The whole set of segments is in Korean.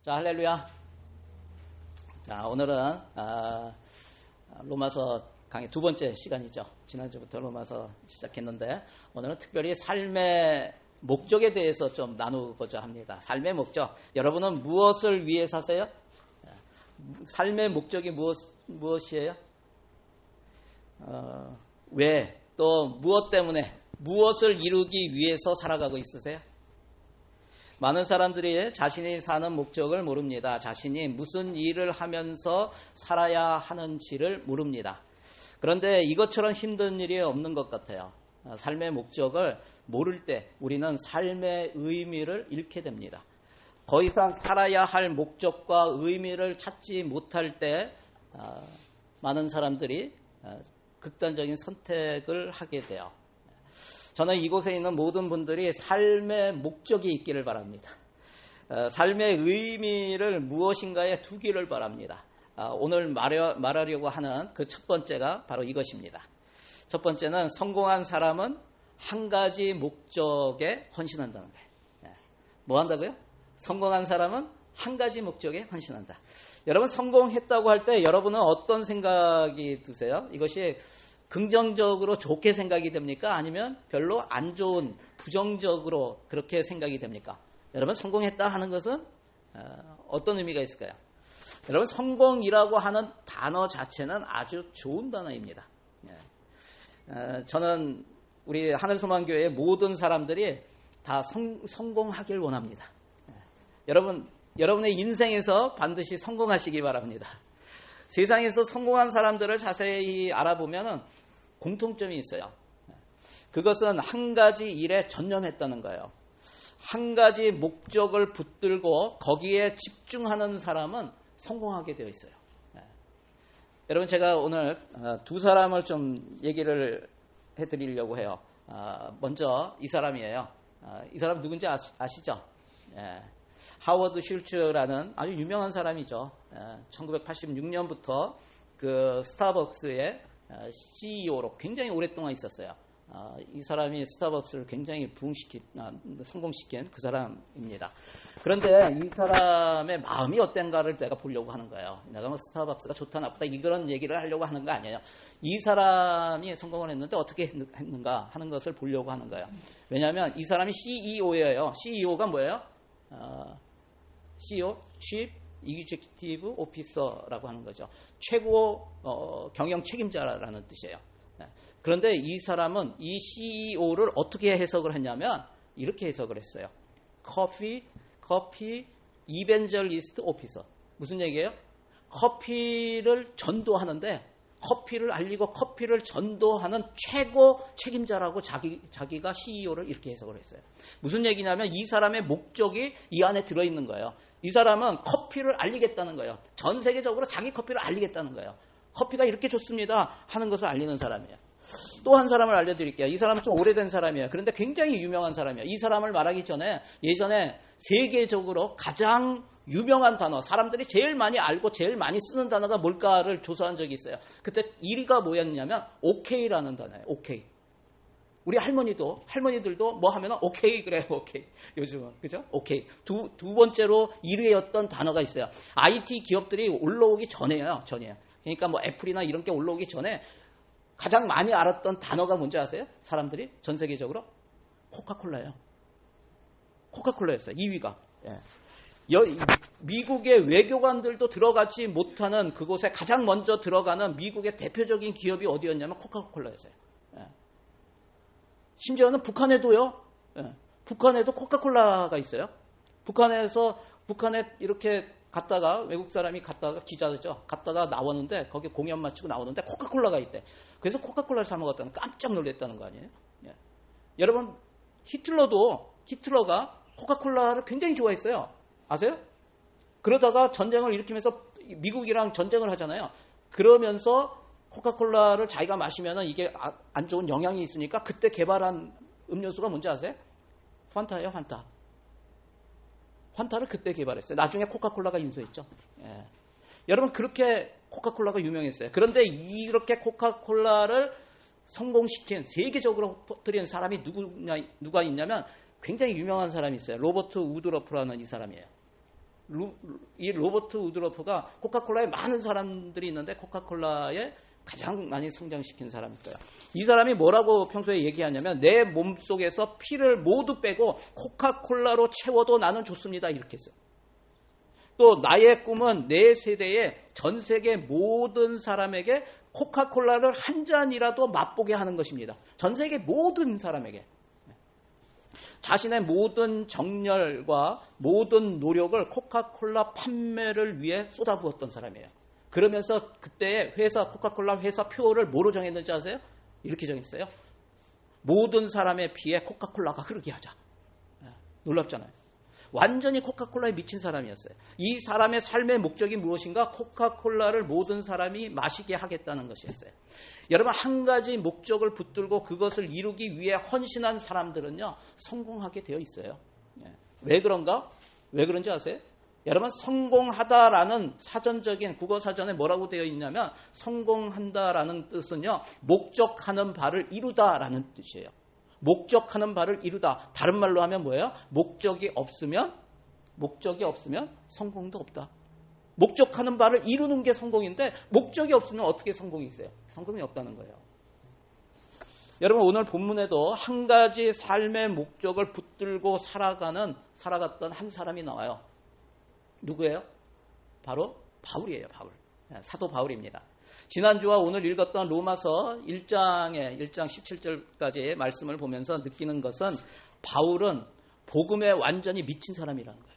자, 할렐루야. 자, 오늘은 로마서 강의 두 번째 시간이죠. 지난주부터 로마서 시작했는데 오늘은 특별히 삶의 목적에 대해서 좀 나누고자 합니다. 삶의 목적. 여러분은 무엇을 위해 사세요? 삶의 목적이 무엇이에요? 왜? 또 무엇 때문에? 무엇을 이루기 위해서 살아가고 있으세요? 많은 사람들이 자신이 사는 목적을 모릅니다. 자신이 무슨 일을 하면서 살아야 하는지를 모릅니다. 그런데 이것처럼 힘든 일이 없는 것 같아요. 삶의 목적을 모를 때 우리는 삶의 의미를 잃게 됩니다. 더 이상 살아야 할 목적과 의미를 찾지 못할 때 많은 사람들이 극단적인 선택을 하게 돼요. 저는 이곳에 있는 모든 분들이 삶의 목적이 있기를 바랍니다. 삶의 의미를 무엇인가에 두기를 바랍니다. 오늘 말하려고 하는 그 첫 번째가 바로 이것입니다. 첫 번째는 성공한 사람은 한 가지 목적에 헌신한다는 거예요. 뭐 한다고요? 성공한 사람은 한 가지 목적에 헌신한다. 여러분 성공했다고 할 때 여러분은 어떤 생각이 드세요? 이것이 긍정적으로 좋게 생각이 됩니까? 아니면 별로 안 좋은 부정적으로 그렇게 생각이 됩니까? 여러분 성공했다 하는 것은 어떤 의미가 있을까요? 여러분 성공이라고 하는 단어 자체는 아주 좋은 단어입니다. 저는 우리 하늘소망교회의 모든 사람들이 다 성공하길 원합니다. 여러분의 인생에서 반드시 성공하시기 바랍니다. 세상에서 성공한 사람들을 자세히 알아보면 공통점이 있어요. 그것은 한 가지 일에 전념했다는 거예요. 한 가지 목적을 붙들고 거기에 집중하는 사람은 성공하게 되어 있어요. 여러분 제가 오늘 두 사람을 좀 얘기를 해드리려고 해요. 먼저 이 사람이에요. 이 사람 누군지 아시죠? 하워드 슐츠라는 아주 유명한 사람이죠. 1986년부터 그 스타벅스의 CEO로 굉장히 오랫동안 있었어요. 이 사람이 스타벅스를 굉장히 성공시킨 그 사람입니다. 그런데 이 사람의 마음이 어땠가를 내가 보려고 하는 거예요. 내가 뭐 스타벅스가 좋다 나쁘다 이런 얘기를 하려고 하는 거 아니에요. 이 사람이 성공을 했는데 어떻게 했는가 하는 것을 보려고 하는 거예요. 왜냐하면 이 사람이 CEO예요. CEO가 뭐예요? CEO, Chief Executive Officer라고 하는 거죠. 최고 경영 책임자라는 뜻이에요. 그런데 이 사람은 이 CEO를 어떻게 해석을 했냐면 이렇게 해석을 했어요. 커피 이벤젤리스트 오피서. 무슨 얘기예요? 커피를 전도하는데 커피를 알리고 커피를 전도하는 최고 책임자라고 자기가 CEO를 이렇게 해석을 했어요. 무슨 얘기냐면 이 사람의 목적이 이 안에 들어있는 거예요. 이 사람은 커피를 알리겠다는 거예요. 전 세계적으로 자기 커피를 알리겠다는 거예요. 커피가 이렇게 좋습니다 하는 것을 알리는 사람이에요. 또 한 사람을 알려드릴게요. 이 사람은 좀 오래된 사람이에요. 그런데 굉장히 유명한 사람이에요. 이 사람을 말하기 전에 예전에 세계적으로 가장 유명한 단어, 사람들이 제일 많이 알고 제일 많이 쓰는 단어가 뭘까를 조사한 적이 있어요. 그때 1위가 뭐였냐면 OK라는 단어예요. OK. 우리 할머니들도 뭐 하면 OK 그래요. OK. 요즘은 그죠? OK. 두 번째로 1위였던 단어가 있어요. IT 기업들이 올라오기 전이에요. 그러니까 뭐 애플이나 이런 게 올라오기 전에 가장 많이 알았던 단어가 뭔지 아세요? 사람들이 전 세계적으로 코카콜라예요. 코카콜라였어요. 2위가. 미국의 외교관들도 들어가지 못하는 그곳에 가장 먼저 들어가는 미국의 대표적인 기업이 어디였냐면 코카콜라였어요. 심지어는 북한에도요. 북한에도 코카콜라가 있어요. 북한에 이렇게 갔다가 외국 사람이 갔다가 기자죠. 갔다가 나왔는데 거기 공연 마치고 나오는데 코카콜라가 있대. 그래서 코카콜라를 사 먹었다는 깜짝 놀랐다는 거 아니에요? 여러분 히틀러가 코카콜라를 굉장히 좋아했어요. 아세요? 그러다가 전쟁을 일으키면서 미국이랑 전쟁을 하잖아요. 그러면서 코카콜라를 자기가 마시면 이게 안 좋은 영향이 있으니까 그때 개발한 음료수가 뭔지 아세요? 환타예요. 환타를 그때 개발했어요. 나중에 코카콜라가 인수했죠. 여러분 그렇게 코카콜라가 유명했어요. 그런데 이렇게 코카콜라를 성공시킨 세계적으로 퍼뜨린 사람이 누가 있냐면 굉장히 유명한 사람이 있어요. 로버트 우드러프라는 이 사람이에요. 이 로버트 우드러프가 코카콜라에 많은 사람들이 있는데 코카콜라에 가장 많이 성장시킨 사람일 거예요. 이 사람이 뭐라고 평소에 얘기하냐면 내 몸속에서 피를 모두 빼고 코카콜라로 채워도 나는 좋습니다. 이렇게 했어요. 또 나의 꿈은 내 세대에 전 세계 모든 사람에게 코카콜라를 한 잔이라도 맛보게 하는 것입니다. 전 세계 모든 사람에게. 자신의 모든 정열과 모든 노력을 코카콜라 판매를 위해 쏟아부었던 사람이에요. 그러면서 그때 코카콜라 회사 표를 뭐로 정했는지 아세요? 이렇게 정했어요. 모든 사람의 피에 코카콜라가 흐르게 하자. 놀랍잖아요. 완전히 코카콜라에 미친 사람이었어요. 이 사람의 삶의 목적이 무엇인가? 코카콜라를 모든 사람이 마시게 하겠다는 것이었어요. 여러분, 한 가지 목적을 붙들고 그것을 이루기 위해 헌신한 사람들은요, 성공하게 되어 있어요. 왜 그런가? 왜 그런지 아세요? 여러분, 성공하다라는 사전적인 국어사전에 뭐라고 되어 있냐면 성공한다라는 뜻은요, 목적하는 바를 이루다라는 뜻이에요. 목적하는 바를 이루다. 다른 말로 하면 뭐예요? 목적이 없으면 성공도 없다. 목적하는 바를 이루는 게 성공인데 목적이 없으면 어떻게 성공이 있어요? 성공이 없다는 거예요. 여러분, 오늘 본문에도 한 가지 삶의 목적을 붙들고 살아갔던 한 사람이 나와요. 누구예요? 바로 바울이에요. 바울. 사도 바울입니다. 지난주와 오늘 읽었던 로마서 1장 17절까지의 말씀을 보면서 느끼는 것은 바울은 복음에 완전히 미친 사람이라는 거예요.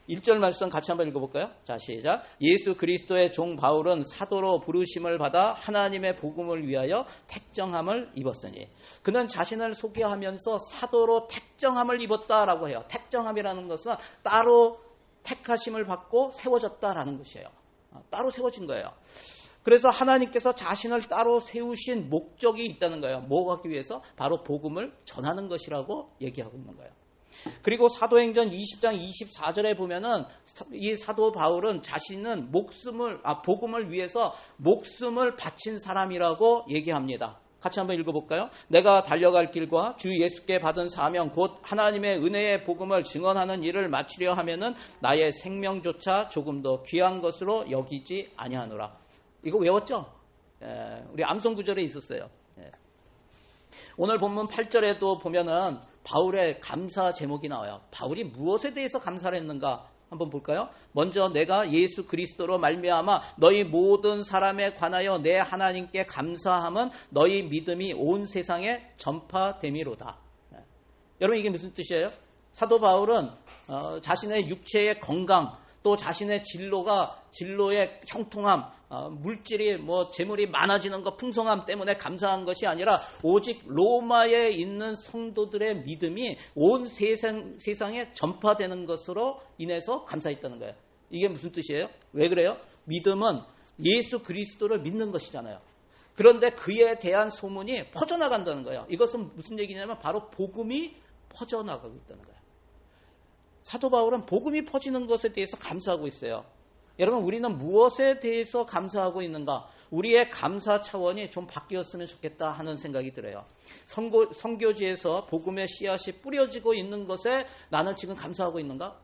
1절 말씀 같이 한번 읽어볼까요? 자, 시작. 예수 그리스도의 종 바울은 사도로 부르심을 받아 하나님의 복음을 위하여 택정함을 입었으니 그는 자신을 소개하면서 사도로 택정함을 입었다라고 해요. 택정함이라는 것은 따로 택하심을 받고 세워졌다라는 것이에요. 따로 세워진 거예요. 그래서 하나님께서 자신을 따로 세우신 목적이 있다는 거예요. 뭐 하기 위해서? 바로 복음을 전하는 것이라고 얘기하고 있는 거예요. 그리고 사도행전 20장 24절에 보면은 이 사도 바울은 자신은 복음을 위해서 목숨을 바친 사람이라고 얘기합니다. 같이 한번 읽어볼까요? 내가 달려갈 길과 주 예수께 받은 사명 곧 하나님의 은혜의 복음을 증언하는 일을 마치려 하면은 나의 생명조차 조금 더 귀한 것으로 여기지 아니하노라. 이거 외웠죠? 우리 암송 구절에 있었어요. 오늘 본문 8절에도 보면은 바울의 감사 제목이 나와요. 바울이 무엇에 대해서 감사를 했는가? 한번 볼까요? 먼저 내가 예수 그리스도로 말미암아 너희 모든 사람에 관하여 내 하나님께 감사함은 너희 믿음이 온 세상에 전파됨이로다. 여러분, 이게 무슨 뜻이에요? 사도 바울은 자신의 육체의 건강, 또 자신의 진로의 형통함, 물질이 재물이 많아지는 것, 풍성함 때문에 감사한 것이 아니라 오직 로마에 있는 성도들의 믿음이 온 세상에 전파되는 것으로 인해서 감사했다는 거예요. 이게 무슨 뜻이에요? 왜 그래요? 믿음은 예수 그리스도를 믿는 것이잖아요. 그런데 그에 대한 소문이 퍼져나간다는 거예요. 이것은 무슨 얘기냐면 바로 복음이 퍼져나가고 있다는 거예요. 사도 바울은 복음이 퍼지는 것에 대해서 감사하고 있어요. 여러분, 우리는 무엇에 대해서 감사하고 있는가? 우리의 감사 차원이 좀 바뀌었으면 좋겠다 하는 생각이 들어요. 선교지에서 복음의 씨앗이 뿌려지고 있는 것에 나는 지금 감사하고 있는가?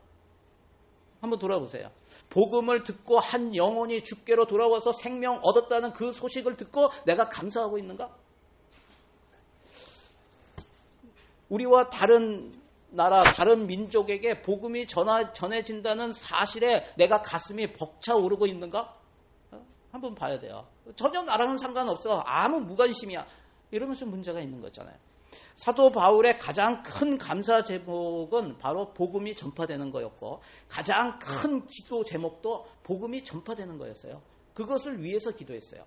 한번 돌아보세요. 복음을 듣고 한 영혼이 주께로 돌아와서 생명 얻었다는 그 소식을 듣고 내가 감사하고 있는가? 우리와 다른 나라, 다른 민족에게 복음이 전해진다는 사실에 내가 가슴이 벅차오르고 있는가? 한번 봐야 돼요. 전혀 나랑은 상관없어. 아무 무관심이야. 이러면서 문제가 있는 거잖아요. 사도 바울의 가장 큰 감사 제목은 바로 복음이 전파되는 거였고, 가장 큰 기도 제목도 복음이 전파되는 거였어요. 그것을 위해서 기도했어요.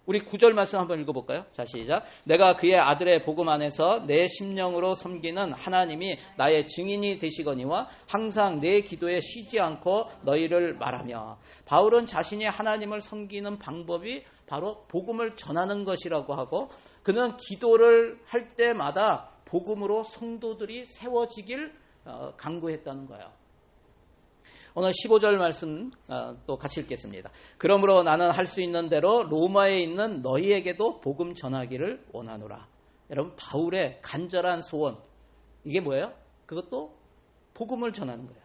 우리 9절 말씀 한번 읽어볼까요? 자, 시작. 내가 그의 아들의 복음 안에서 내 심령으로 섬기는 하나님이 나의 증인이 되시거니와 항상 내 기도에 쉬지 않고 너희를 말하며. 바울은 자신이 하나님을 섬기는 방법이 바로 복음을 전하는 것이라고 하고, 그는 기도를 할 때마다 복음으로 성도들이 세워지길 간구했다는 거예요. 오늘 15절 말씀 또 같이 읽겠습니다. 그러므로 나는 할 수 있는 대로 로마에 있는 너희에게도 복음 전하기를 원하노라. 여러분, 바울의 간절한 소원, 이게 뭐예요? 그것도 복음을 전하는 거예요.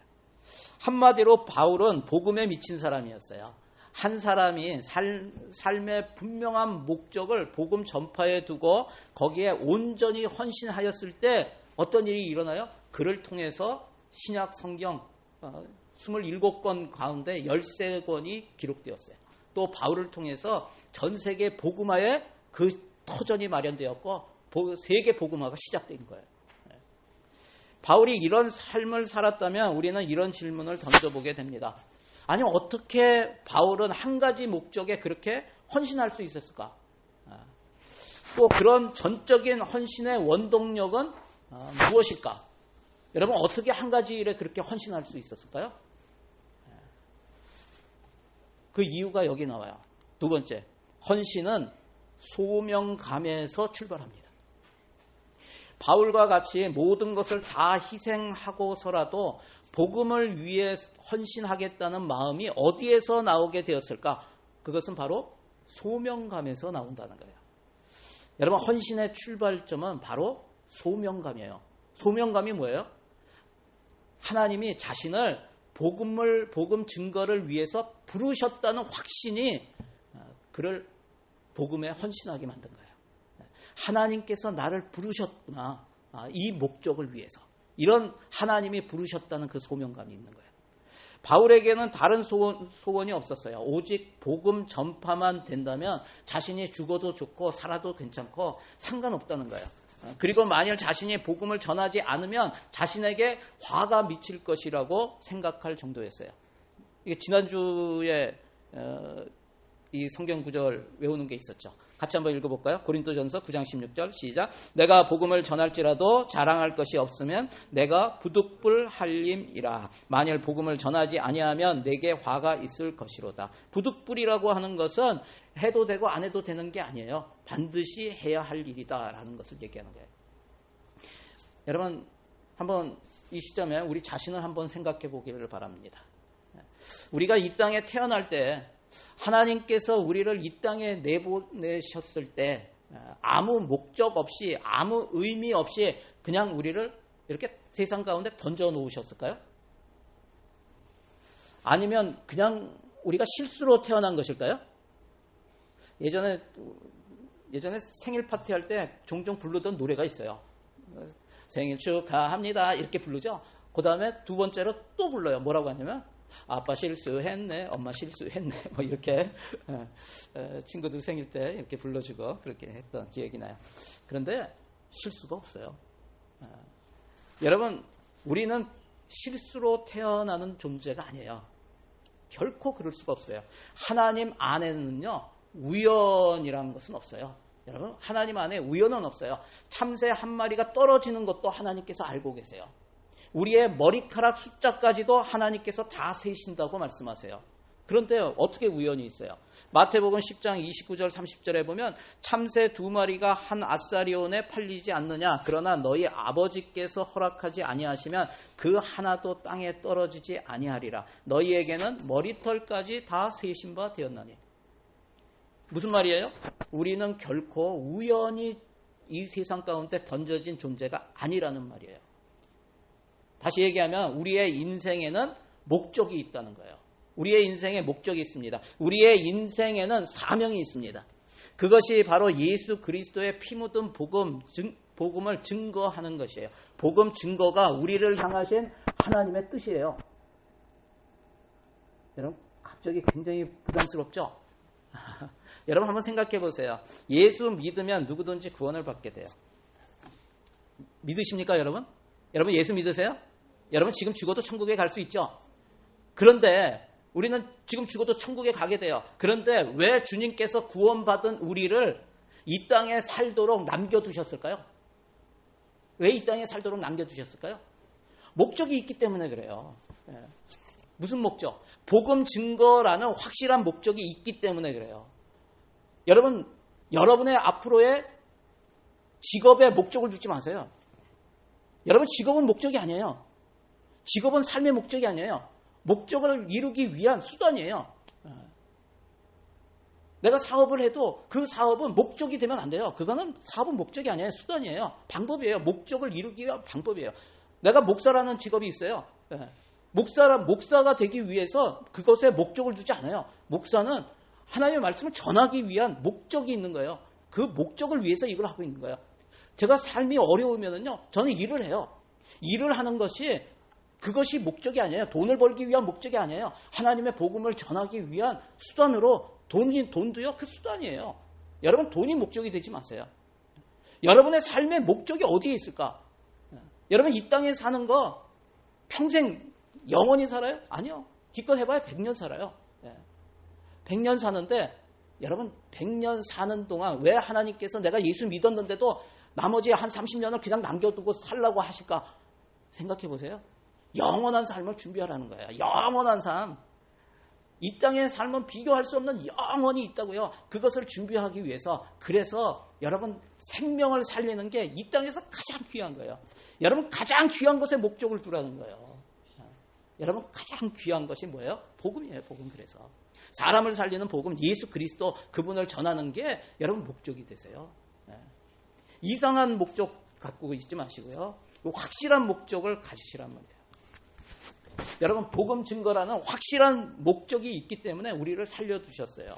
한마디로 바울은 복음에 미친 사람이었어요. 한 사람이 삶의 분명한 목적을 복음 전파에 두고 거기에 온전히 헌신하였을 때 어떤 일이 일어나요? 그를 통해서 신약 성경 27권 가운데 13권이 기록되었어요. 또 바울을 통해서 전 세계 복음화에 그 터전이 마련되었고 세계 복음화가 시작된 거예요. 바울이 이런 삶을 살았다면 우리는 이런 질문을 던져보게 됩니다. 아니 어떻게 바울은 한 가지 목적에 그렇게 헌신할 수 있었을까? 또 그런 전적인 헌신의 원동력은 무엇일까? 여러분 어떻게 한 가지 일에 그렇게 헌신할 수 있었을까요? 그 이유가 여기 나와요. 두 번째, 헌신은 소명감에서 출발합니다. 바울과 같이 모든 것을 다 희생하고서라도 복음을 위해 헌신하겠다는 마음이 어디에서 나오게 되었을까? 그것은 바로 소명감에서 나온다는 거예요. 여러분 헌신의 출발점은 바로 소명감이에요. 소명감이 뭐예요? 하나님이 자신을 복음 증거를 위해서 부르셨다는 확신이 그를 복음에 헌신하게 만든 거예요. 하나님께서 나를 부르셨구나. 이 목적을 위해서. 이런 하나님이 부르셨다는 그 소명감이 있는 거예요. 바울에게는 다른 소원이 없었어요. 오직 복음 전파만 된다면 자신이 죽어도 좋고 살아도 괜찮고 상관없다는 거예요. 그리고 만일 자신이 복음을 전하지 않으면 자신에게 화가 미칠 것이라고 생각할 정도였어요. 이게 지난주에 이 성경 구절 외우는 게 있었죠. 같이 한번 읽어볼까요? 고린도전서 9장 16절 시작. 내가 복음을 전할지라도 자랑할 것이 없으면 내가 부득불 할림이라. 만일 복음을 전하지 아니하면 내게 화가 있을 것이로다. 부득불이라고 하는 것은 해도 되고 안 해도 되는 게 아니에요. 반드시 해야 할 일이다라는 것을 얘기하는 거예요. 여러분 한번 이 시점에 우리 자신을 한번 생각해 보기를 바랍니다. 우리가 이 땅에 태어날 때 하나님께서 우리를 이 땅에 내보내셨을 때 아무 목적 없이 아무 의미 없이 그냥 우리를 이렇게 세상 가운데 던져 놓으셨을까요? 아니면 그냥 우리가 실수로 태어난 것일까요? 예전에 생일 파티 할 때 종종 부르던 노래가 있어요. 생일 축하합니다 이렇게 부르죠. 그 다음에 두 번째로 또 불러요. 뭐라고 하냐면 아빠 실수했네, 엄마 실수했네, 뭐 이렇게 친구들 생일 때 이렇게 불러주고 그렇게 했던 기억이 나요. 그런데 실수가 없어요. 여러분, 우리는 실수로 태어나는 존재가 아니에요. 결코 그럴 수가 없어요. 하나님 안에는요, 우연이라는 것은 없어요. 여러분, 하나님 안에 우연은 없어요. 참새 한 마리가 떨어지는 것도 하나님께서 알고 계세요. 우리의 머리카락 숫자까지도 하나님께서 다 세신다고 말씀하세요. 그런데 어떻게 우연이 있어요? 마태복음 10장 29절 30절에 보면 참새 2마리가 한 아사리온에 팔리지 않느냐. 그러나 너희 아버지께서 허락하지 아니하시면 그 하나도 땅에 떨어지지 아니하리라. 너희에게는 머리털까지 다 세신 바 되었나니. 무슨 말이에요? 우리는 결코 우연히 이 세상 가운데 던져진 존재가 아니라는 말이에요. 다시 얘기하면 우리의 인생에는 목적이 있다는 거예요. 우리의 인생에 목적이 있습니다. 우리의 인생에는 사명이 있습니다. 그것이 바로 예수 그리스도의 피 묻은 복음을 증거하는 것이에요. 복음 증거가 우리를 향하신 하나님의 뜻이에요. 여러분 갑자기 굉장히 부담스럽죠? 여러분 한번 생각해 보세요. 예수 믿으면 누구든지 구원을 받게 돼요. 믿으십니까 여러분? 여러분 예수 믿으세요? 여러분 지금 죽어도 천국에 갈 수 있죠? 그런데 우리는 지금 죽어도 천국에 가게 돼요. 그런데 왜 주님께서 구원받은 우리를 이 땅에 살도록 남겨두셨을까요? 왜 이 땅에 살도록 남겨두셨을까요? 목적이 있기 때문에 그래요. 무슨 목적? 복음 증거라는 확실한 목적이 있기 때문에 그래요. 여러분, 여러분의 앞으로의 직업에 목적을 두지 마세요. 여러분 직업은 목적이 아니에요. 직업은 삶의 목적이 아니에요. 목적을 이루기 위한 수단이에요. 내가 사업을 해도 그 사업은 목적이 되면 안 돼요. 그거는 사업은 목적이 아니에요. 수단이에요. 방법이에요. 목적을 이루기 위한 방법이에요. 내가 목사라는 직업이 있어요. 목사가 되기 위해서 그것에 목적을 두지 않아요. 목사는 하나님의 말씀을 전하기 위한 목적이 있는 거예요. 그 목적을 위해서 이걸 하고 있는 거예요. 제가 삶이 어려우면은요, 저는 일을 해요. 일을 하는 것이 그것이 목적이 아니에요. 돈을 벌기 위한 목적이 아니에요. 하나님의 복음을 전하기 위한 수단으로 돈도요, 그 수단이에요. 여러분, 돈이 목적이 되지 마세요. 여러분의 삶의 목적이 어디에 있을까? 여러분, 이 땅에 사는 거 평생 영원히 살아요? 아니요. 기껏 해봐야 100년 살아요. 100년 사는데 여러분 100년 사는 동안 왜 하나님께서 내가 예수 믿었는데도 나머지 한 30년을 그냥 남겨두고 살라고 하실까? 생각해 보세요. 영원한 삶을 준비하라는 거예요. 영원한 삶. 이 땅의 삶은 비교할 수 없는 영원이 있다고요. 그것을 준비하기 위해서. 그래서 여러분 생명을 살리는 게 이 땅에서 가장 귀한 거예요. 여러분 가장 귀한 것에 목적을 두라는 거예요. 여러분 가장 귀한 것이 뭐예요? 복음이에요. 복음. 그래서 사람을 살리는 복음, 예수 그리스도 그분을 전하는 게 여러분 목적이 되세요. 이상한 목적 갖고 있지 마시고요. 확실한 목적을 가지시란 말이에요. 여러분 복음 증거라는 확실한 목적이 있기 때문에 우리를 살려두셨어요.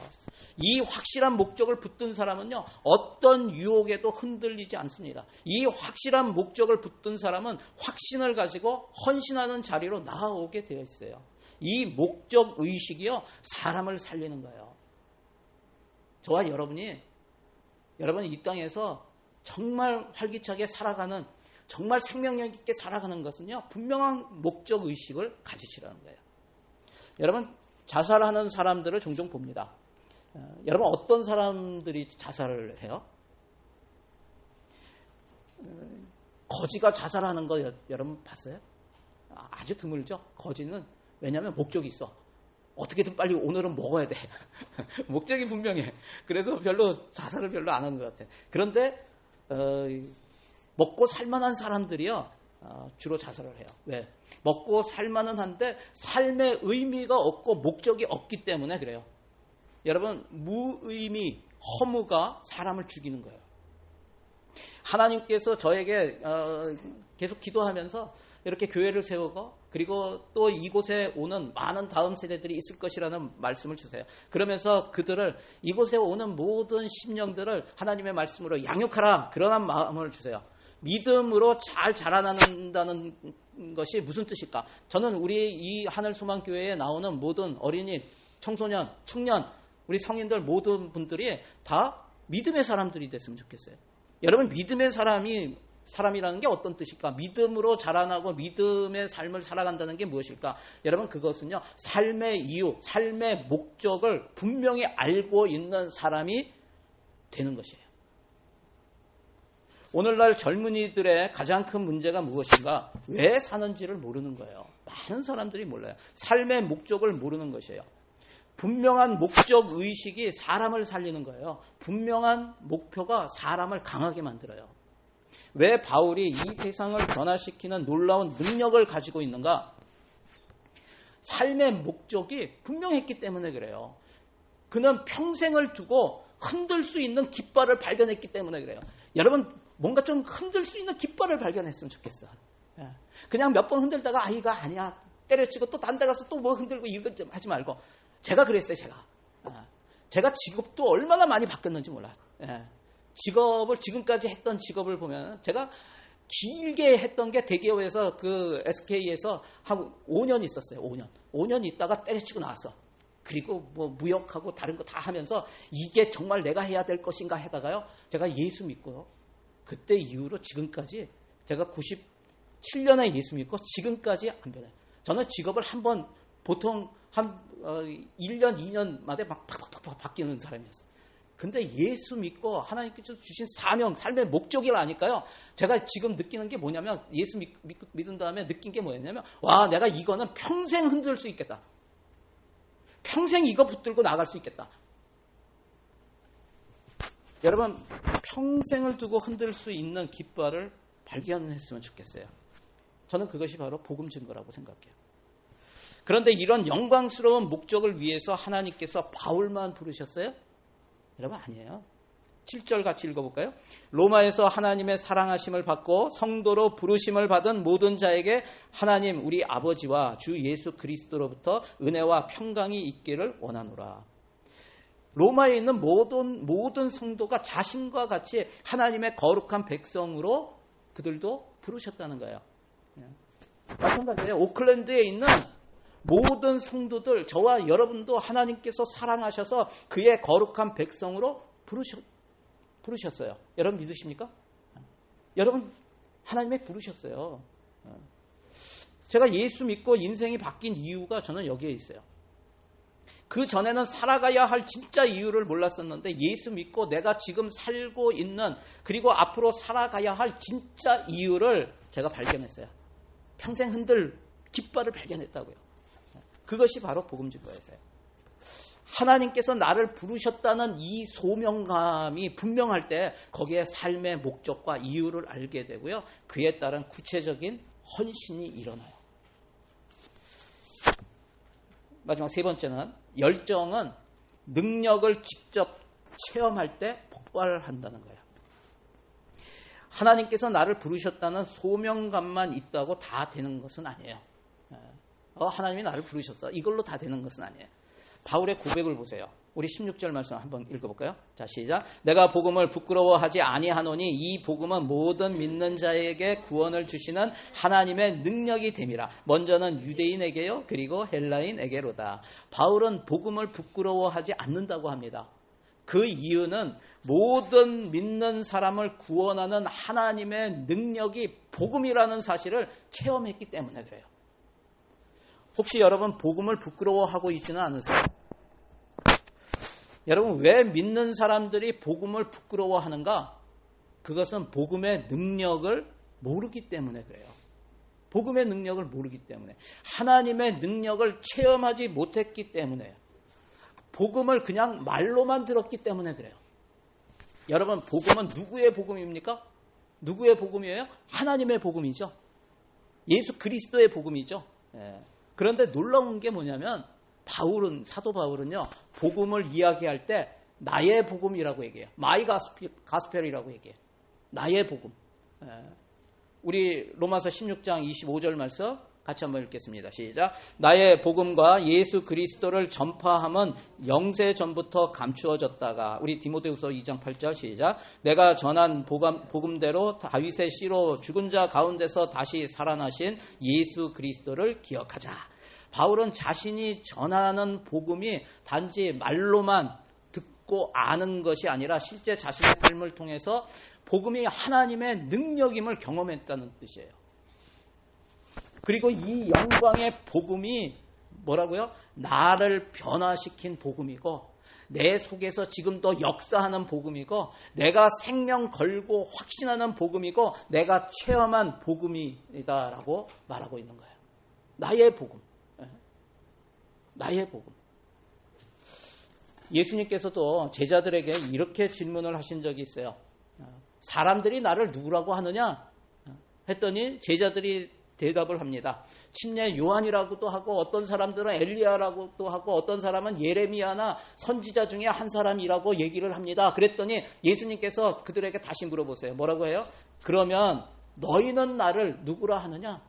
이 확실한 목적을 붙든 사람은요, 어떤 유혹에도 흔들리지 않습니다. 이 확실한 목적을 붙든 사람은 확신을 가지고 헌신하는 자리로 나아오게 되어 있어요. 이 목적 의식이요, 사람을 살리는 거예요. 저와 여러분이 이 땅에서 정말 활기차게 살아가는, 정말 생명력 있게 살아가는 것은요, 분명한 목적 의식을 가지시라는 거예요. 여러분, 자살하는 사람들을 종종 봅니다. 여러분, 어떤 사람들이 자살을 해요? 거지가 자살하는 거 여러분 봤어요? 아주 드물죠? 거지는 왜냐하면 목적이 있어. 어떻게든 빨리 오늘은 먹어야 돼. 목적이 분명해. 그래서 자살을 별로 안 하는 것 같아. 그런데 먹고 살만한 사람들이요, 주로 자살을 해요. 왜? 먹고 살만은 한데 삶의 의미가 없고 목적이 없기 때문에 그래요. 여러분, 무의미, 허무가 사람을 죽이는 거예요. 하나님께서 저에게 계속 기도하면서 이렇게 교회를 세우고, 그리고 또 이곳에 오는 많은 다음 세대들이 있을 것이라는 말씀을 주세요. 그러면서 그들을, 이곳에 오는 모든 심령들을 하나님의 말씀으로 양육하라, 그러한 마음을 주세요. 믿음으로 잘 자라난다는 것이 무슨 뜻일까? 저는 우리 이 하늘소망교회에 나오는 모든 어린이, 청소년, 청년, 우리 성인들 모든 분들이 다 믿음의 사람들이 됐으면 좋겠어요. 여러분, 믿음의 사람이라는 게 어떤 뜻일까? 믿음으로 자라나고 믿음의 삶을 살아간다는 게 무엇일까? 여러분, 그것은요, 삶의 이유, 삶의 목적을 분명히 알고 있는 사람이 되는 것이에요. 오늘날 젊은이들의 가장 큰 문제가 무엇인가? 왜 사는지를 모르는 거예요. 많은 사람들이 몰라요. 삶의 목적을 모르는 것이에요. 분명한 목적 의식이 사람을 살리는 거예요. 분명한 목표가 사람을 강하게 만들어요. 왜 바울이 이 세상을 변화시키는 놀라운 능력을 가지고 있는가? 삶의 목적이 분명했기 때문에 그래요. 그는 평생을 두고 흔들 수 있는 깃발을 발견했기 때문에 그래요. 여러분, 뭔가 좀 흔들 수 있는 깃발을 발견했으면 좋겠어. 그냥 몇 번 흔들다가 이거 아니야, 때려치고 또 딴 데 가서 또 뭐 흔들고 이거 좀 하지 말고. 제가 그랬어요. 제가 직업도 얼마나 많이 바뀌었는지 몰라요. 직업을, 지금까지 했던 직업을 보면 제가 길게 했던 게 대기업에서 그 SK에서 한 5년 있었어요. 5년 있다가 때려치고 나왔어. 그리고 뭐 무역하고 다른 거 다 하면서 이게 정말 내가 해야 될 것인가 하다가요, 제가 예수 믿고요, 그때 이후로 지금까지, 제가 97년에 예수 믿고 지금까지 안 변해요. 저는 직업을 한번 보통 한 1년, 2년마다 막 팍팍팍 바뀌는 사람이었어요. 근데 예수 믿고 하나님께서 주신 사명, 삶의 목적을 아니까요, 제가 지금 느끼는 게 뭐냐면, 예수 믿은 다음에 느낀 게 뭐였냐면, 와, 내가 이거는 평생 흔들 수 있겠다. 평생 이거 붙들고 나갈 수 있겠다. 여러분, 평생을 두고 흔들 수 있는 깃발을 발견했으면 좋겠어요. 저는 그것이 바로 복음 증거라고 생각해요. 그런데 이런 영광스러운 목적을 위해서 하나님께서 바울만 부르셨어요? 여러분, 아니에요. 7절 같이 읽어볼까요? 로마에서 하나님의 사랑하심을 받고 성도로 부르심을 받은 모든 자에게 하나님 우리 아버지와 주 예수 그리스도로부터 은혜와 평강이 있기를 원하노라. 로마에 있는 모든 성도가 자신과 같이 하나님의 거룩한 백성으로 그들도 부르셨다는 거예요. 마찬가지예요. 오클랜드에 있는 모든 성도들, 저와 여러분도 하나님께서 사랑하셔서 그의 거룩한 백성으로 부르셨어요. 여러분 믿으십니까? 여러분 하나님의 부르셨어요. 제가 예수 믿고 인생이 바뀐 이유가 저는 여기에 있어요. 그 전에는 살아가야 할 진짜 이유를 몰랐었는데 예수 믿고 내가 지금 살고 있는 그리고 앞으로 살아가야 할 진짜 이유를 제가 발견했어요. 평생 흔들 깃발을 발견했다고요. 그것이 바로 복음 증거였어요. 하나님께서 나를 부르셨다는 이 소명감이 분명할 때 거기에 삶의 목적과 이유를 알게 되고요. 그에 따른 구체적인 헌신이 일어나요. 마지막 세 번째는 열정은 능력을 직접 체험할 때 폭발한다는 거예요. 하나님께서 나를 부르셨다는 소명감만 있다고 다 되는 것은 아니에요. 하나님이 나를 부르셨어. 이걸로 다 되는 것은 아니에요. 바울의 고백을 보세요. 우리 16절 말씀 한번 읽어볼까요? 자, 시작. 내가 복음을 부끄러워하지 아니하노니 이 복음은 모든 믿는 자에게 구원을 주시는 하나님의 능력이 됨이라. 먼저는 유대인에게요, 그리고 헬라인에게로다. 바울은 복음을 부끄러워하지 않는다고 합니다. 그 이유는 모든 믿는 사람을 구원하는 하나님의 능력이 복음이라는 사실을 체험했기 때문에 그래요. 혹시 여러분 복음을 부끄러워하고 있지는 않으세요? 여러분 왜 믿는 사람들이 복음을 부끄러워하는가? 그것은 복음의 능력을 모르기 때문에 그래요. 복음의 능력을 모르기 때문에, 하나님의 능력을 체험하지 못했기 때문에, 복음을 그냥 말로만 들었기 때문에 그래요. 여러분 복음은 누구의 복음입니까? 누구의 복음이에요? 하나님의 복음이죠. 예수 그리스도의 복음이죠. 그런데 놀라운 게 뭐냐면 사도 바울은요, 복음을 이야기할 때 나의 복음이라고 얘기해요. 마이 가스펠이라고 얘기해요. 나의 복음. 우리 로마서 16장 25절 말씀 같이 한번 읽겠습니다. 시작. 나의 복음과 예수 그리스도를 전파함은 영세 전부터 감추어졌다가, 우리 디모데후서 2장 8절 시작. 내가 전한 복음대로 다윗의 씨로 죽은 자 가운데서 다시 살아나신 예수 그리스도를 기억하자. 바울은 자신이 전하는 복음이 단지 말로만 듣고 아는 것이 아니라 실제 자신의 삶을 통해서 복음이 하나님의 능력임을 경험했다는 뜻이에요. 그리고 이 영광의 복음이 뭐라고요? 나를 변화시킨 복음이고, 내 속에서 지금도 역사하는 복음이고, 내가 생명 걸고 확신하는 복음이고, 내가 체험한 복음이다라고 말하고 있는 거예요. 나의 복음. 나의 복음. 예수님께서도 제자들에게 이렇게 질문을 하신 적이 있어요. 사람들이 나를 누구라고 하느냐? 했더니 제자들이 대답을 합니다. 침례 요한이라고도 하고, 어떤 사람들은 엘리야라고도 하고, 어떤 사람은 예레미야나 선지자 중에 한 사람이라고 얘기를 합니다. 그랬더니 예수님께서 그들에게 다시 물어보세요. 뭐라고 해요? 그러면 너희는 나를 누구라 하느냐?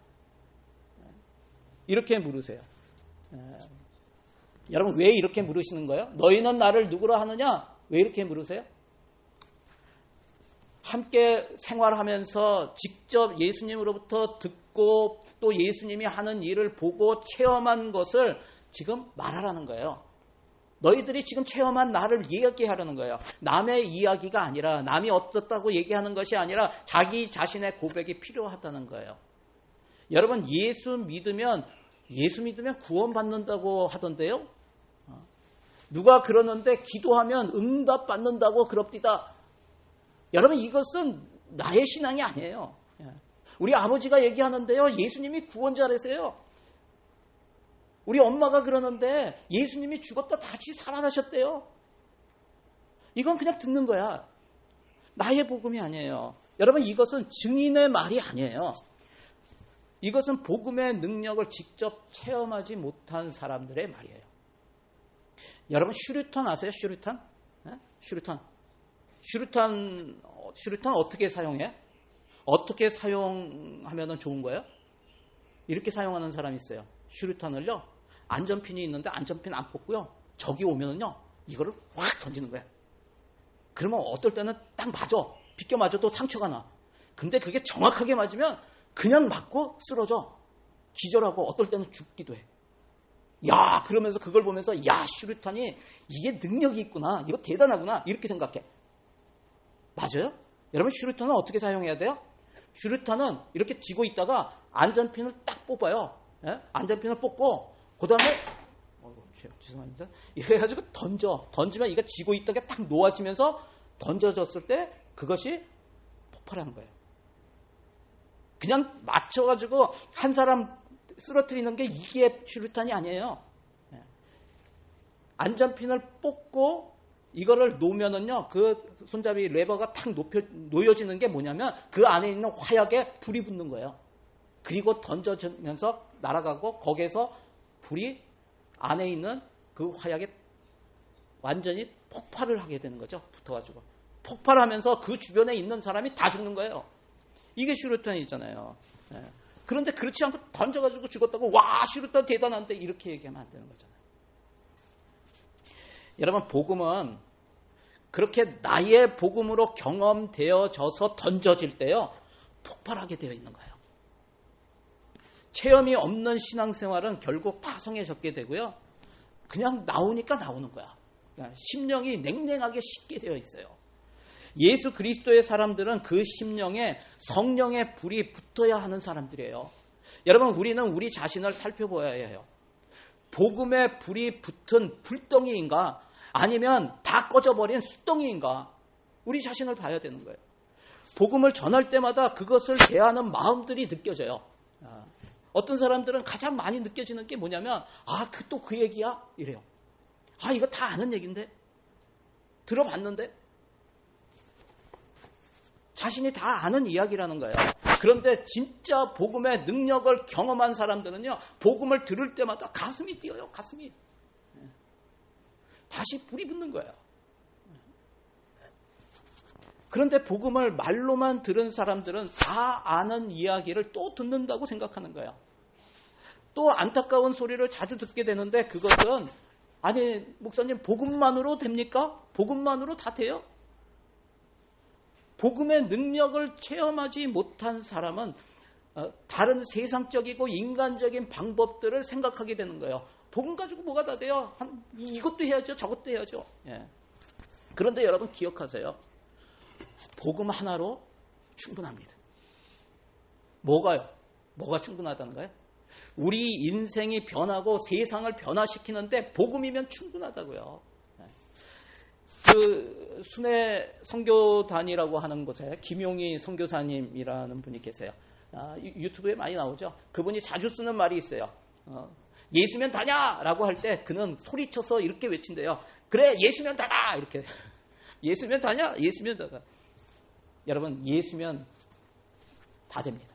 이렇게 물으세요. 여러분 왜 이렇게 물으시는 거예요? 너희는 나를 누구라 하느냐? 왜 이렇게 물으세요? 함께 생활하면서 직접 예수님으로부터 듣고 또 예수님이 하는 일을 보고 체험한 것을 지금 말하라는 거예요. 너희들이 지금 체험한 나를 이야기하려는 거예요. 남의 이야기가 아니라, 남이 어떻다고 얘기하는 것이 아니라 자기 자신의 고백이 필요하다는 거예요. 여러분 예수 믿으면 구원받는다고 하던데요. 누가 그러는데 기도하면 응답받는다고 그럽디다. 여러분 이것은 나의 신앙이 아니에요. 우리 아버지가 얘기하는데요, 예수님이 구원자라세요. 우리 엄마가 그러는데 예수님이 죽었다 다시 살아나셨대요. 이건 그냥 듣는 거야. 나의 복음이 아니에요. 여러분 이것은 증인의 말이 아니에요. 이것은 복음의 능력을 직접 체험하지 못한 사람들의 말이에요. 여러분 슈류탄 아세요? 슈류탄? 슈류탄. 슈루탄 어떻게 사용해? 어떻게 사용하면 좋은 거예요? 이렇게 사용하는 사람이 있어요. 슈루탄을요, 안전핀이 있는데 안전핀 안 뽑고요, 적이 오면은요, 이거를 확 던지는 거예요. 그러면 어떨 때는 딱 맞아. 비껴 맞아도 상처가 나. 근데 그게 정확하게 맞으면 그냥 맞고 쓰러져. 기절하고 어떨 때는 죽기도 해. 야, 그러면서 그걸 보면서, 야, 슈루탄이 이게 능력이 있구나. 이거 대단하구나. 이렇게 생각해. 맞아요? 여러분, 슈루탄은 어떻게 사용해야 돼요? 슈루탄은 이렇게 쥐고 있다가 안전핀을 딱 뽑아요. 예? 안전핀을 뽑고, 그 다음에, 죄송합니다. 이렇게 해가지고 던지면 이가 쥐고 있다가 딱 놓아지면서 던져졌을 때 그것이 폭발하는 거예요. 그냥 맞춰가지고 한 사람 쓰러뜨리는 게 이게 슈루탄이 아니에요. 안전핀을 뽑고 이거를 놓으면은요, 그 손잡이 레버가 탁 놓여지는 게 뭐냐면 그 안에 있는 화약에 불이 붙는 거예요. 그리고 던져지면서 날아가고 거기에서 불이 안에 있는 그 화약에 완전히 폭발을 하게 되는 거죠. 붙어가지고. 폭발하면서 그 주변에 있는 사람이 다 죽는 거예요. 이게 슈루탄이잖아요. 그런데 그렇지 않고 던져가지고 죽었다고, 와, 슈루탄 대단한데, 이렇게 얘기하면 안 되는 거잖아요. 여러분, 복음은 그렇게 나의 복음으로 경험되어져서 던져질 때요, 폭발하게 되어 있는 거예요. 체험이 없는 신앙생활은 결국 타성에 젖게 되고요, 그냥 나오니까 나오는 거야. 심령이 냉랭하게 식게 되어 있어요. 예수 그리스도의 사람들은 그 심령에 성령의 불이 붙어야 하는 사람들이에요. 여러분, 우리는 우리 자신을 살펴봐야 해요. 복음의 불이 붙은 불덩이인가, 아니면 다 꺼져버린 숯덩이인가, 우리 자신을 봐야 되는 거예요. 복음을 전할 때마다 그것을 대하는 마음들이 느껴져요. 어떤 사람들은 가장 많이 느껴지는 게 뭐냐면, 또 그 얘기야? 이래요. 이거 다 아는 얘기인데? 들어봤는데? 자신이 다 아는 이야기라는 거예요. 그런데 진짜 복음의 능력을 경험한 사람들은요, 복음을 들을 때마다 가슴이 뛰어요. 가슴이. 다시 불이 붙는 거예요. 그런데 복음을 말로만 들은 사람들은 다 아는 이야기를 또 듣는다고 생각하는 거예요. 또 안타까운 소리를 자주 듣게 되는데, 그것은, 아니, 목사님, 복음만으로 됩니까? 복음만으로 다 돼요? 복음의 능력을 체험하지 못한 사람은 다른 세상적이고 인간적인 방법들을 생각하게 되는 거예요. 복음 가지고 뭐가 다 돼요? 이것도 해야죠, 저것도 해야죠. 그런데 여러분, 기억하세요. 복음 하나로 충분합니다. 뭐가요? 뭐가 충분하다는 거예요? 우리 인생이 변하고 세상을 변화시키는데 복음이면 충분하다고요. 그 순회 선교단이라고 하는 곳에 김용희 선교사님이라는 분이 계세요. 유튜브에 많이 나오죠. 그분이 자주 쓰는 말이 있어요. 예수면 다냐라고 할 때 그는 소리쳐서 이렇게 외친대요. 그래, 예수면 다다, 이렇게. 예수면 다냐? 예수면 다다. 여러분, 예수면 다 됩니다.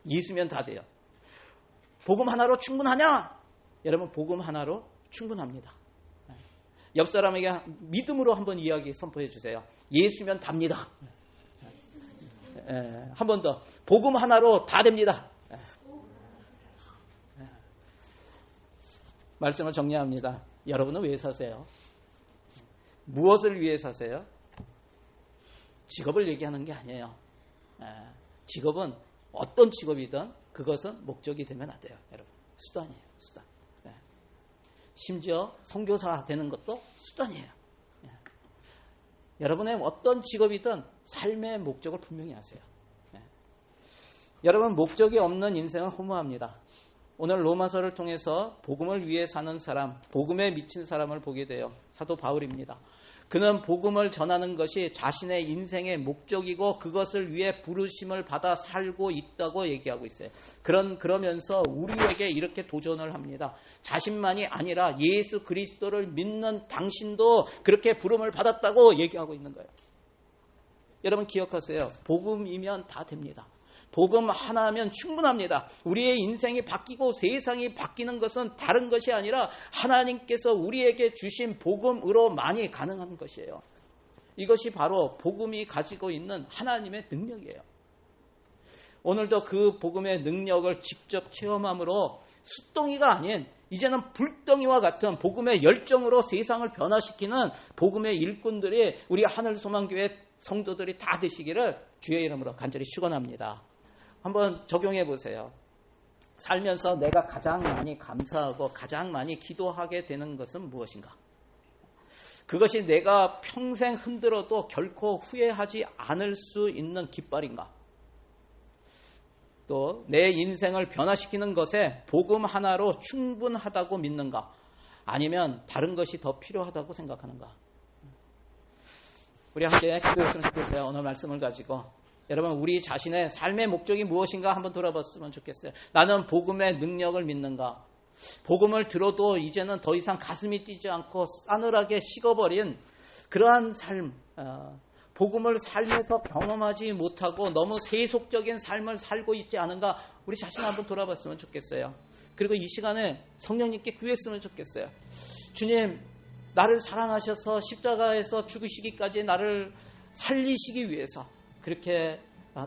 예수면 다 돼요. 복음 하나로 충분하냐? 여러분, 복음 하나로 충분합니다. 옆 사람에게 믿음으로 한번 이야기 선포해 주세요. 예수면 답니다. 한 번 더. 복음 하나로 다 됩니다. 말씀을 정리합니다. 여러분은 왜 사세요? 무엇을 위해 사세요? 직업을 얘기하는 게 아니에요. 직업은 어떤 직업이든 그것은 목적이 되면 안 돼요. 여러분, 수단이에요. 수단. 심지어 선교사 되는 것도 수단이에요. 여러분의 어떤 직업이든 삶의 목적을 분명히 하세요. 여러분, 목적이 없는 인생은 허무합니다. 오늘 로마서를 통해서 복음을 위해 사는 사람, 복음에 미친 사람을 보게 돼요. 사도 바울입니다. 그는 복음을 전하는 것이 자신의 인생의 목적이고 그것을 위해 부르심을 받아 살고 있다고 얘기하고 있어요. 그러면서 우리에게 이렇게 도전을 합니다. 자신만이 아니라 예수 그리스도를 믿는 당신도 그렇게 부름을 받았다고 얘기하고 있는 거예요. 여러분, 기억하세요. 복음이면 다 됩니다. 복음 하나면 충분합니다. 우리의 인생이 바뀌고 세상이 바뀌는 것은 다른 것이 아니라 하나님께서 우리에게 주신 복음으로만이 가능한 것이에요. 이것이 바로 복음이 가지고 있는 하나님의 능력이에요. 오늘도 그 복음의 능력을 직접 체험함으로 숫덩이가 아닌 이제는 불덩이와 같은 복음의 열정으로 세상을 변화시키는 복음의 일꾼들이 우리 하늘소망교회 성도들이 다 되시기를 주의 이름으로 간절히 축원합니다. 한번 적용해 보세요. 살면서 내가 가장 많이 감사하고 가장 많이 기도하게 되는 것은 무엇인가? 그것이 내가 평생 흔들어도 결코 후회하지 않을 수 있는 깃발인가? 또 내 인생을 변화시키는 것에 복음 하나로 충분하다고 믿는가? 아니면 다른 것이 더 필요하다고 생각하는가? 우리 함께 기도했으면 좋겠어요. 오늘 말씀을 가지고 여러분 우리 자신의 삶의 목적이 무엇인가 한번 돌아봤으면 좋겠어요. 나는 복음의 능력을 믿는가? 복음을 들어도 이제는 더 이상 가슴이 뛰지 않고 싸늘하게 식어버린 그러한 삶, 복음을 삶에서 경험하지 못하고 너무 세속적인 삶을 살고 있지 않은가? 우리 자신을 한번 돌아봤으면 좋겠어요. 그리고 이 시간에 성령님께 구했으면 좋겠어요. 주님, 나를 사랑하셔서 십자가에서 죽으시기까지 나를 살리시기 위해서 그렇게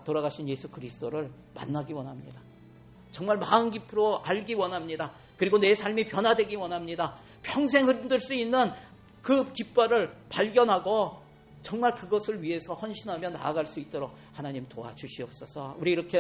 돌아가신 예수 그리스도를 만나기 원합니다. 정말 마음 깊이로 알기 원합니다. 그리고 내 삶이 변화되기 원합니다. 평생 흔들 수 있는 그 깃발을 발견하고 정말 그것을 위해서 헌신하며 나아갈 수 있도록 하나님 도와주시옵소서. 우리 이렇게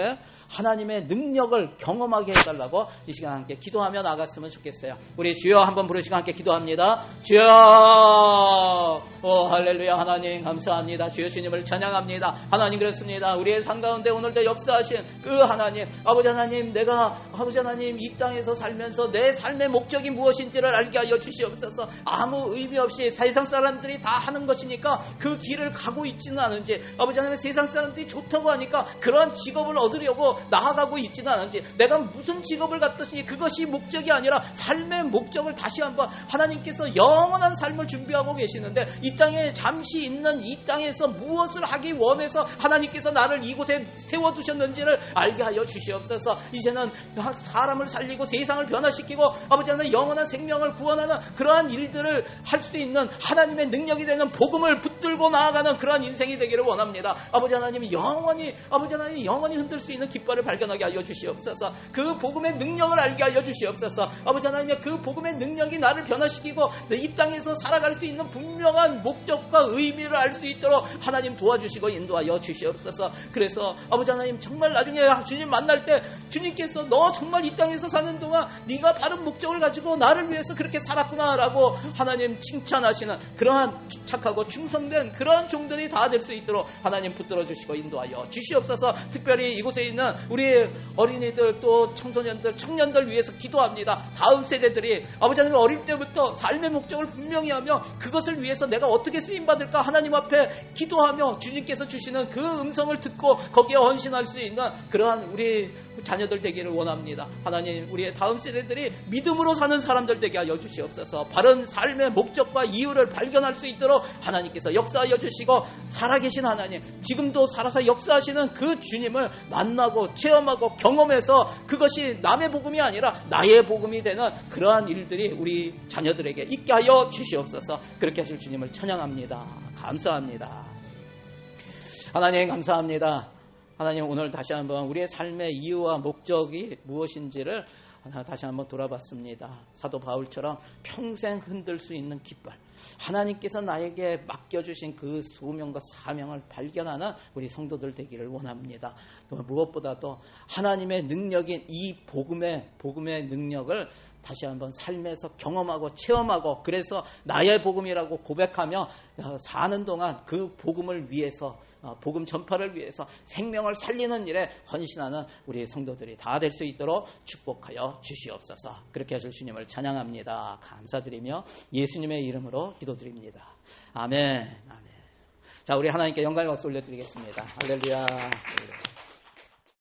하나님의 능력을 경험하게 해달라고 이 시간 함께 기도하며 나갔으면 좋겠어요. 우리 주여 한번 부르시고 함께 기도합니다. 주여, 오 할렐루야. 하나님 감사합니다. 주여 주님을 찬양합니다. 하나님 그렇습니다. 우리의 삶 가운데 오늘도 역사하신 그 하나님, 아버지 하나님, 내가 아버지 하나님 이 땅에서 살면서 내 삶의 목적이 무엇인지를 알게 하여 주시옵소서. 아무 의미 없이 세상 사람들이 다 하는 것이니까 그 길을 가고 있지는 않은지, 아버지 하나님 세상 사람들이 좋다고 하니까 그러한 직업을 얻으려고 나아가고 있지는 않은지, 내가 무슨 직업을 갖듯이 그것이 목적이 아니라 삶의 목적을 다시 한번 하나님께서 영원한 삶을 준비하고 계시는데 이 땅에 잠시 있는 이 땅에서 무엇을 하기 원해서 하나님께서 나를 이곳에 세워두셨는지를 알게 하여 주시옵소서. 이제는 사람을 살리고 세상을 변화시키고 아버지 하나님 영원한 생명을 구원하는 그러한 일들을 할 수 있는 하나님의 능력이 되는 복음을 붙들고 나아가는 그러한 인생이 되기를 원합니다. 아버지 하나님 영원히 흔들 수 있는 깃발을 발견하게 하여 주시옵소서. 그 복음의 능력을 알게 하여 주시옵소서. 아버지 하나님의 그 복음의 능력이 나를 변화시키고 이 땅에서 살아갈 수 있는 분명한 목적과 의미를 알 수 있도록 하나님 도와주시고 인도하여 주시옵소서. 그래서 아버지 하나님 정말 나중에 주님 만날 때 주님께서 너 정말 이 땅에서 사는 동안 네가 바른 목적을 가지고 나를 위해서 그렇게 살았구나라고 하나님 칭찬하시는 그러한 착하고 충성된 그러한 종들이 다 될 수 있도록 하나님 붙들어 주시고 인도하여 주시옵소서. 특별히 이곳에 있는 우리 어린이들 또 청소년들 청년들 위해서 기도합니다. 다음 세대들이 아버지 하나님 어릴 때부터 삶의 목적을 분명히 하며 그것을 위해서 내가 어떻게 쓰임받을까 하나님 앞에 기도하며 주님께서 주시는 그 음성을 듣고 거기에 헌신할 수 있는 그러한 우리 자녀들 되기를 원합니다. 하나님 우리의 다음 세대들이 믿음으로 사는 사람들 되게 하여 주시옵소서. 바른 삶의 목적과 이유를 발견할 수 있도록 하나님께서 역사하여 주시고 살아계신 하나님, 지금도 살아서 역사하시는 그 주님을 만나고 체험하고 경험해서 그것이 남의 복음이 아니라 나의 복음이 되는 그러한 일들이 우리 자녀들에게 있게 하여 주시옵소서. 그렇게 하실 주님을 찬양합니다. 감사합니다. 하나님 감사합니다. 하나님 오늘 다시 한번 우리의 삶의 이유와 목적이 무엇인지를 다시 한번 돌아봤습니다. 사도 바울처럼 평생 흔들 수 있는 깃발, 하나님께서 나에게 맡겨주신 그 소명과 사명을 발견하는 우리 성도들 되기를 원합니다. 또 무엇보다도 하나님의 능력인 이 복음의 능력을 다시 한번 삶에서 경험하고 체험하고 그래서 나의 복음이라고 고백하며 사는 동안 그 복음을 위해서 복음 전파를 위해서 생명을 살리는 일에 헌신하는 우리 성도들이 다 될 수 있도록 축복하여 주시옵소서. 그렇게 하실 주님을 찬양합니다. 감사드리며 예수님의 이름으로 기도드립니다. 아멘. 아멘. 자, 우리 하나님께 영광의 박수 올려드리겠습니다. 할렐루야.